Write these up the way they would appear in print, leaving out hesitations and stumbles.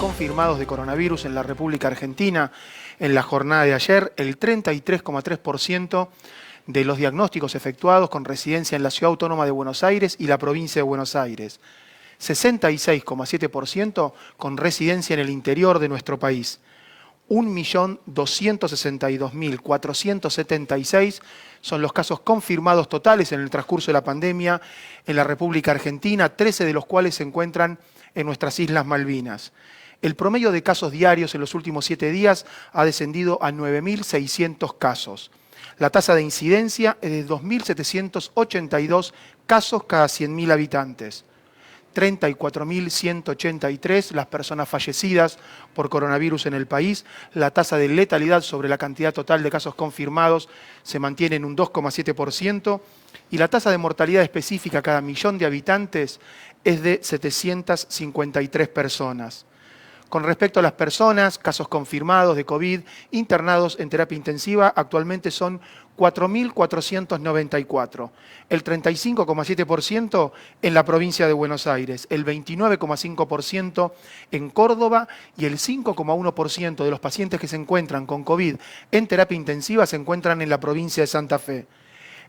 confirmados de coronavirus en la República Argentina. En la jornada de ayer, el 33,3% de los diagnósticos efectuados con residencia en la Ciudad Autónoma de Buenos Aires y la provincia de Buenos Aires. 66,7% con residencia en el interior de nuestro país. 1.262.476 son los casos confirmados totales en el transcurso de la pandemia en la República Argentina, 13 de los cuales se encuentran en nuestras Islas Malvinas. El promedio de casos diarios en los últimos 7 días ha descendido a 9.600 casos. La tasa de incidencia es de 2.782 casos cada 100.000 habitantes. 34.183 las personas fallecidas por coronavirus en el país. La tasa de letalidad sobre la cantidad total de casos confirmados se mantiene en un 2,7% y la tasa de mortalidad específica cada millón de habitantes es de 753 personas. Con respecto a las personas, casos confirmados de COVID internados en terapia intensiva, actualmente son 4.494, el 35,7% en la provincia de Buenos Aires, el 29,5% en Córdoba y el 5,1% de los pacientes que se encuentran con COVID en terapia intensiva se encuentran en la provincia de Santa Fe.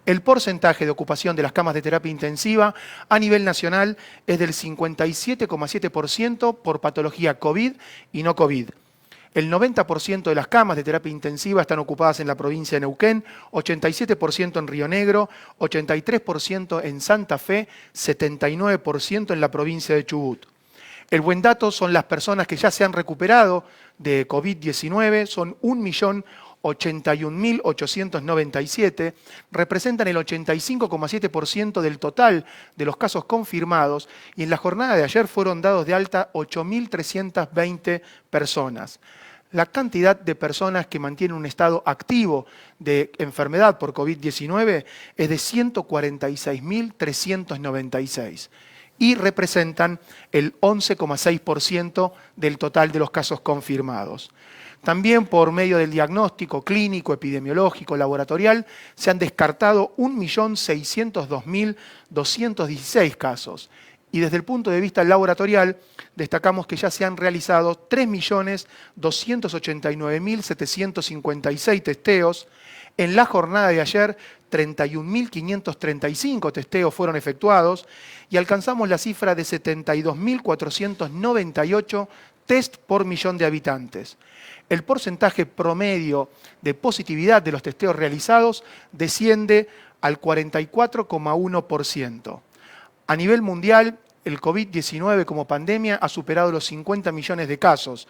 El porcentaje de ocupación de las camas de terapia intensiva a nivel nacional es del 57,7% por patología COVID y no COVID. El 90% de las camas de terapia intensiva están ocupadas en la provincia de Neuquén, 87% en Río Negro, 83% en Santa Fe, 79% en la provincia de Chubut. El buen dato son las personas que ya se han recuperado de COVID-19, son 1.081.897, representan el 85,7% del total de los casos confirmados y en la jornada de ayer fueron dados de alta 8.320 personas. La cantidad de personas que mantienen un estado activo de enfermedad por COVID-19 es de 146.396 y representan el 11,6% del total de los casos confirmados. También por medio del diagnóstico clínico, epidemiológico, laboratorial, se han descartado 1.602.216 casos. Y desde el punto de vista laboratorial, destacamos que ya se han realizado 3.289.756 testeos. En la jornada de ayer, 31.535 testeos fueron efectuados y alcanzamos la cifra de 72.498 test por millón de habitantes. El porcentaje promedio de positividad de los testeos realizados desciende al 44,1%. A nivel mundial, el COVID-19 como pandemia ha superado los 50 millones de casos.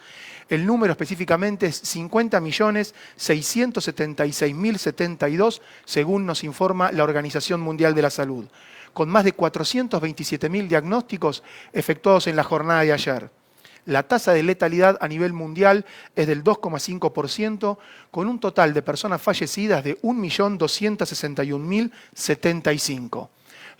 El número específicamente es 50.676.072, según nos informa la Organización Mundial de la Salud, con más de 427.000 diagnósticos efectuados en la jornada de ayer. La tasa de letalidad a nivel mundial es del 2,5%, con un total de personas fallecidas de 1.261.075.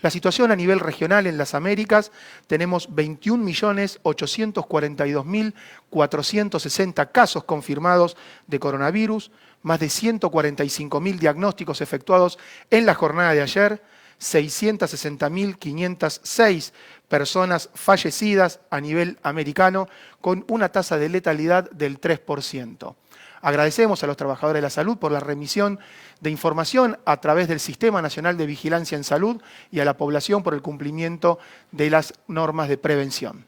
La situación a nivel regional en las Américas, tenemos 21.842.460 casos confirmados de coronavirus, más de 145.000 diagnósticos efectuados en la jornada de ayer, 660.506 personas fallecidas a nivel americano con una tasa de letalidad del 3%. Agradecemos a los trabajadores de la salud por la remisión de información a través del Sistema Nacional de Vigilancia en Salud y a la población por el cumplimiento de las normas de prevención.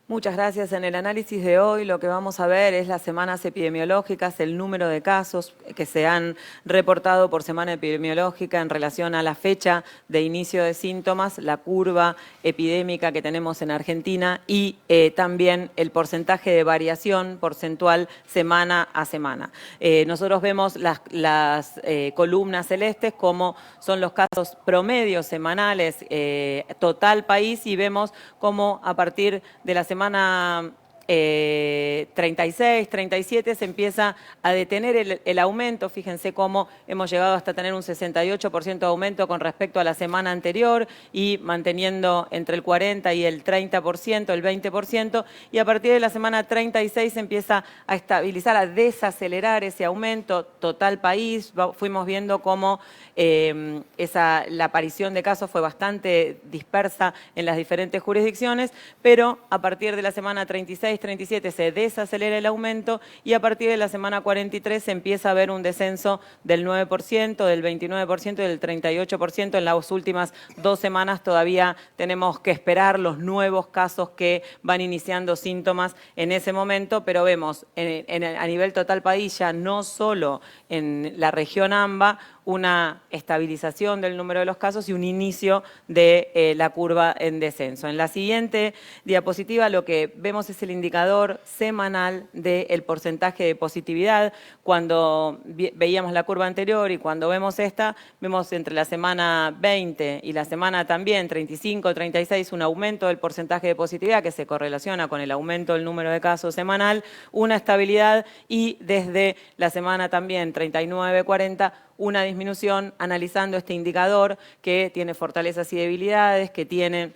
Muchas gracias. En el análisis de hoy lo que vamos a ver es las semanas epidemiológicas, el número de casos que se han reportado por semana epidemiológica en relación a la fecha de inicio de síntomas, la curva epidémica que tenemos en Argentina y también el porcentaje de variación porcentual semana a semana. Nosotros vemos las columnas celestes como son los casos promedios semanales total país y vemos cómo a partir de la semana 36, 37 se empieza a detener el aumento. Fíjense cómo hemos llegado hasta tener un 68% de aumento con respecto a la semana anterior y manteniendo entre el 40 y el 30%, el 20%, y a partir de la semana 36 se empieza a estabilizar, a desacelerar ese aumento total país. Fuimos viendo cómo la aparición de casos fue bastante dispersa en las diferentes jurisdicciones, pero a partir de la semana 36 36, 37 se desacelera el aumento y a partir de la semana 43 se empieza a ver un descenso del 9%, del 29% y del 38%. En las últimas 2 semanas todavía tenemos que esperar los nuevos casos que van iniciando síntomas en ese momento, pero vemos a nivel total país, ya no solo en la región AMBA, una estabilización del número de los casos y un inicio de la curva en descenso. En la siguiente diapositiva lo que vemos es el indicador semanal del porcentaje de positividad. Cuando veíamos la curva anterior y cuando vemos esta, vemos entre la semana 20 y la semana también 35, 36, un aumento del porcentaje de positividad que se correlaciona con el aumento del número de casos semanal, una estabilidad y desde la semana también 39, 40, una disminución, analizando este indicador que tiene fortalezas y debilidades, que tiene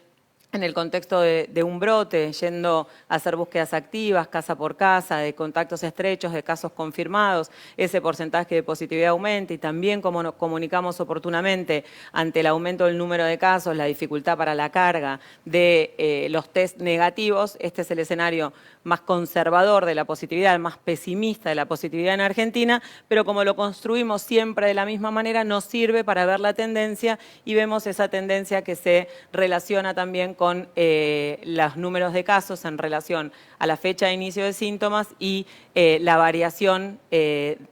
en el contexto de un brote, yendo a hacer búsquedas activas, casa por casa, de contactos estrechos, de casos confirmados, ese porcentaje de positividad aumenta y también, como nos comunicamos oportunamente, ante el aumento del número de casos, la dificultad para la carga de los test negativos, este es el escenario más conservador de la positividad, más pesimista de la positividad en Argentina, pero como lo construimos siempre de la misma manera, nos sirve para ver la tendencia y vemos esa tendencia que se relaciona también con los números de casos en relación a la fecha de inicio de síntomas y la variación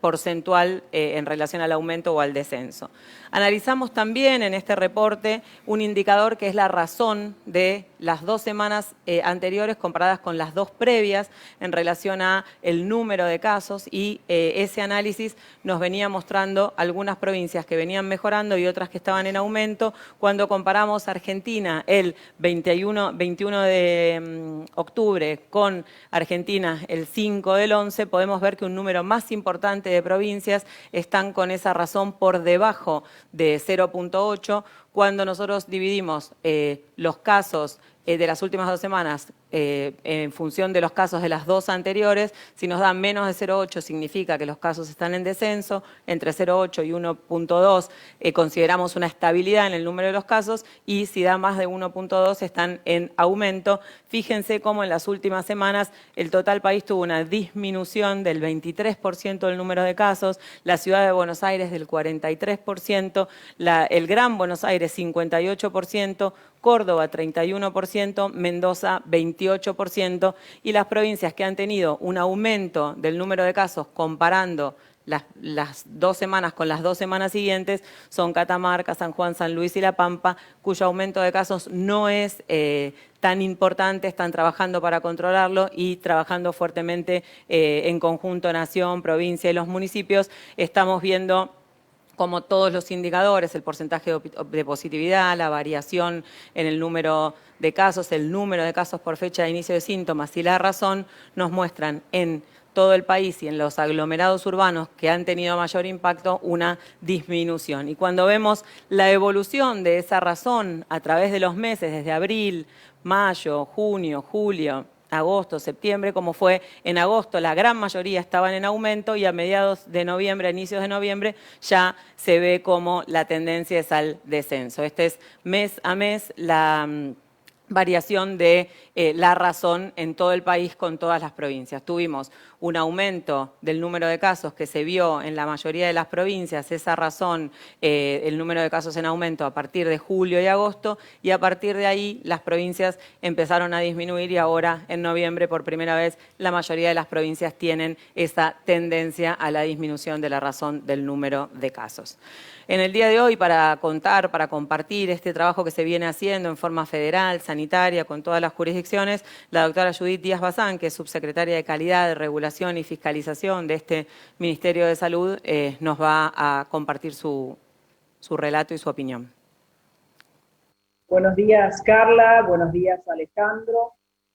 porcentual en relación al aumento o al descenso. Analizamos también en este reporte un indicador que es la razón de las 2 semanas anteriores comparadas con las 2 previas en relación a el número de casos y ese análisis nos venía mostrando algunas provincias que venían mejorando y otras que estaban en aumento. Cuando comparamos Argentina el 21 de octubre con Argentina el 5 del 11, podemos ver que un número más importante de provincias están con esa razón por debajo de 0.8. Cuando nosotros dividimos los casos de las últimas 2 semanas en función de los casos de las 2 anteriores, si nos dan menos de 0.8 significa que los casos están en descenso, entre 0.8 y 1.2 consideramos una estabilidad en el número de los casos y si da más de 1.2 están en aumento. Fíjense cómo en las últimas semanas el total país tuvo una disminución del 23% del número de casos, la ciudad de Buenos Aires del 43%, el Gran Buenos Aires 58%, Córdoba 31%, Mendoza 28% y las provincias que han tenido un aumento del número de casos comparando las 2 semanas con las 2 semanas siguientes son Catamarca, San Juan, San Luis y La Pampa, cuyo aumento de casos no es tan importante, están trabajando para controlarlo y trabajando fuertemente en conjunto Nación, provincia y los municipios. Estamos viendo como todos los indicadores, el porcentaje de positividad, la variación en el número de casos, el número de casos por fecha de inicio de síntomas y la razón, nos muestran en todo el país y en los aglomerados urbanos que han tenido mayor impacto una disminución. Y cuando vemos la evolución de esa razón a través de los meses, desde abril, mayo, junio, julio, agosto, septiembre, como fue en agosto, la gran mayoría estaban en aumento y a mediados de noviembre, a inicios de noviembre, ya se ve como la tendencia es al descenso. Este es mes a mes la variación de la razón en todo el país con todas las provincias. Tuvimos un aumento del número de casos que se vio en la mayoría de las provincias, esa razón, el número de casos en aumento a partir de julio y agosto, y a partir de ahí las provincias empezaron a disminuir y ahora en noviembre por primera vez la mayoría de las provincias tienen esa tendencia a la disminución de la razón del número de casos. En el día de hoy, para contar, para compartir este trabajo que se viene haciendo en forma federal, sanitaria, con todas las jurisdicciones, la doctora Judith Díaz Bazán, que es subsecretaria de Calidad, de Regulación y Fiscalización de este Ministerio de Salud, nos va a compartir su relato y su opinión. Buenos días, Carla. Buenos días, Alejandro.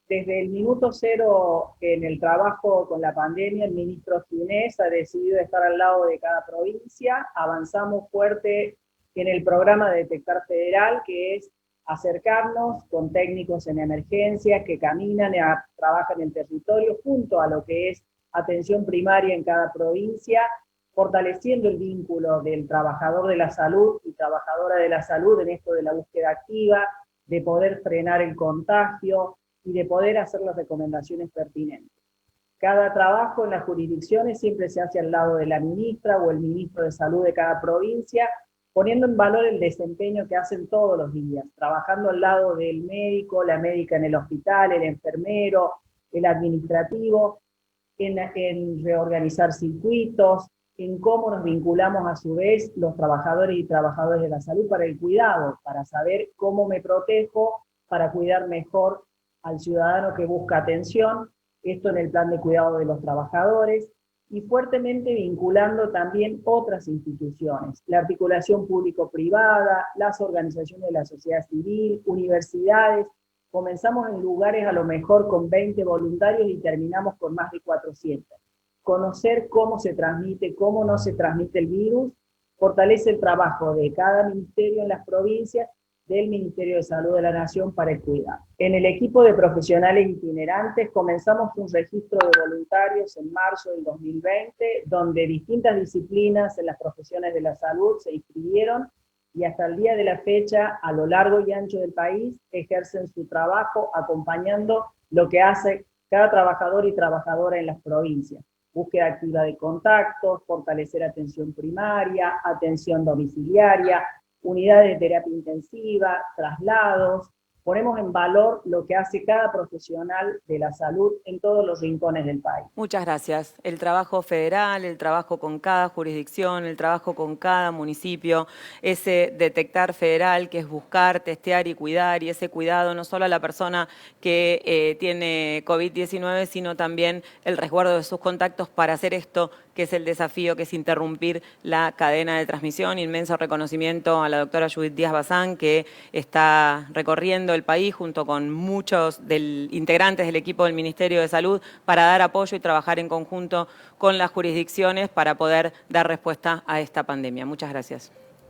Desde el minuto cero en el trabajo con la pandemia, el ministro Ginés ha decidido estar al lado de cada provincia. Avanzamos fuerte en el programa de Detectar Federal, que es acercarnos con técnicos en emergencia que caminan y trabajan en el territorio junto a lo que es atención primaria en cada provincia, fortaleciendo el vínculo del trabajador de la salud y trabajadora de la salud en esto de la búsqueda activa, de poder frenar el contagio, y de poder hacer las recomendaciones pertinentes. Cada trabajo en las jurisdicciones siempre se hace al lado de la ministra o el ministro de Salud de cada provincia, poniendo en valor el desempeño que hacen todos los días, trabajando al lado del médico, la médica en el hospital, el enfermero, el administrativo, en reorganizar circuitos, en cómo nos vinculamos a su vez los trabajadores y trabajadoras de la salud para el cuidado, para saber cómo me protejo, para cuidar mejor al ciudadano que busca atención, esto en el plan de cuidado de los trabajadores, y fuertemente vinculando también otras instituciones, la articulación público-privada, las organizaciones de la sociedad civil, universidades. Comenzamos en lugares a lo mejor con 20 voluntarios y terminamos con más de 400. Conocer cómo se transmite, cómo no se transmite el virus, fortalece el trabajo de cada ministerio en las provincias, del Ministerio de Salud de la Nación para el cuidado. En el equipo de profesionales itinerantes comenzamos un registro de voluntarios en marzo del 2020, donde distintas disciplinas en las profesiones de la salud se inscribieron y hasta el día de la fecha, a lo largo y ancho del país, ejercen su trabajo acompañando lo que hace cada trabajador y trabajadora en las provincias. Búsqueda activa de contactos, fortalecer atención primaria, atención domiciliaria, unidades de terapia intensiva, traslados. Ponemos en valor lo que hace cada profesional de la salud en todos los rincones del país. Muchas gracias. El trabajo federal, el trabajo con cada jurisdicción, el trabajo con cada municipio, ese detectar federal que es buscar, testear y cuidar, y ese cuidado no solo a la persona que tiene COVID-19, sino también el resguardo de sus contactos para hacer esto, que es el desafío, que es interrumpir la cadena de transmisión. Inmenso reconocimiento a la doctora Judith Díaz Bazán, que está recorriendo el país junto con muchos integrantes del equipo del Ministerio de Salud para dar apoyo y trabajar en conjunto con las jurisdicciones para poder dar respuesta a esta pandemia. Muchas gracias.